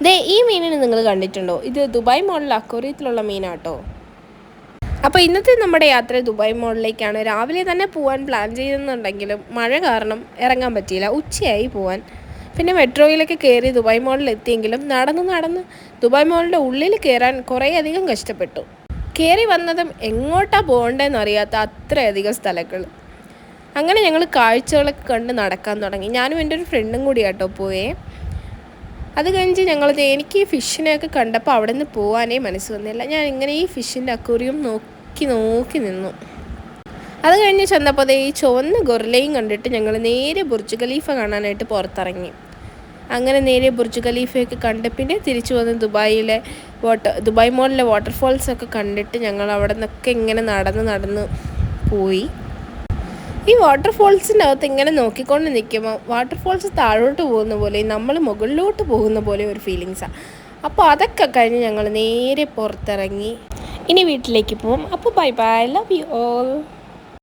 ദേ ഈ മീനിനെ നിങ്ങൾ കണ്ടിട്ടുണ്ടോ? ഇത് ദുബായ് മോളിലെ അക്വേറിയത്തിലുള്ള മീനാട്ടോ. അപ്പോൾ ഇന്നത്തെ നമ്മുടെ യാത്ര ദുബായ് മോളിലേക്കാണ്. രാവിലെ തന്നെ പോകാൻ പ്ലാൻ ചെയ്യുന്നുണ്ടെങ്കിലും മഴ കാരണം ഇറങ്ങാൻ പറ്റിയില്ല. ഉച്ചയായി പോകാൻ. പിന്നെ മെട്രോയിലൊക്കെ കയറി ദുബായ് മോളിൽ എത്തിയെങ്കിലും നടന്ന് ദുബായ് മോളിൻ്റെ ഉള്ളിൽ കയറാൻ കുറേയധികം കഷ്ടപ്പെട്ടു. കയറി വന്നതും എങ്ങോട്ടാണ് പോകേണ്ടതെന്ന് അറിയാത്ത അത്രയധികം സ്ഥലങ്ങൾ. അങ്ങനെ ഞങ്ങൾ കാഴ്ചകളൊക്കെ കണ്ട് നടക്കാൻ തുടങ്ങി. ഞാനും എൻ്റെ ഒരു ഫ്രണ്ടും കൂടി കേട്ടോ പോയേ. അത് കഴിഞ്ഞ് എനിക്ക് ഈ ഫിഷിനെയൊക്കെ കണ്ടപ്പോൾ അവിടെ നിന്ന് പോകാനേ മനസ്സ് വന്നില്ല. ഞാൻ ഇങ്ങനെ ഈ ഫിഷിൻ്റെ അക്വേറിയം നോക്കി നിന്നു. അത് കഴിഞ്ഞ് ചെന്നപ്പോൾ ഈ ചുവന്ന ഗൊറിലയും കണ്ടിട്ട് ഞങ്ങൾ നേരെ ബുർജ് ഖലീഫ കാണാനായിട്ട് പുറത്തിറങ്ങി. അങ്ങനെ നേരെ ബുർജ് ഖലീഫയൊക്കെ കണ്ട് പിന്നെ തിരിച്ചു വന്ന് ദുബായ് മോളിലെ വാട്ടർഫോൾസൊക്കെ കണ്ടിട്ട് ഞങ്ങൾ അവിടെ നിന്നൊക്കെ ഇങ്ങനെ നടന്ന് പോയി. ഈ വാട്ടർഫോൾസിൻ്റെ അകത്ത് ഇങ്ങനെ നോക്കിക്കൊണ്ട് നിൽക്കുമ്പോൾ വാട്ടർഫോൾസ് താഴോട്ട് പോകുന്ന പോലെ നമ്മൾ മുകളിലോട്ട് പോകുന്ന പോലെ ഒരു ഫീലിങ്സാണ്. അപ്പോൾ അതൊക്കെ കഴിഞ്ഞ് ഞങ്ങൾ നേരെ പുറത്തിറങ്ങി. ഇനി വീട്ടിലേക്ക് പോകും. അപ്പോൾ bye bye, love you all.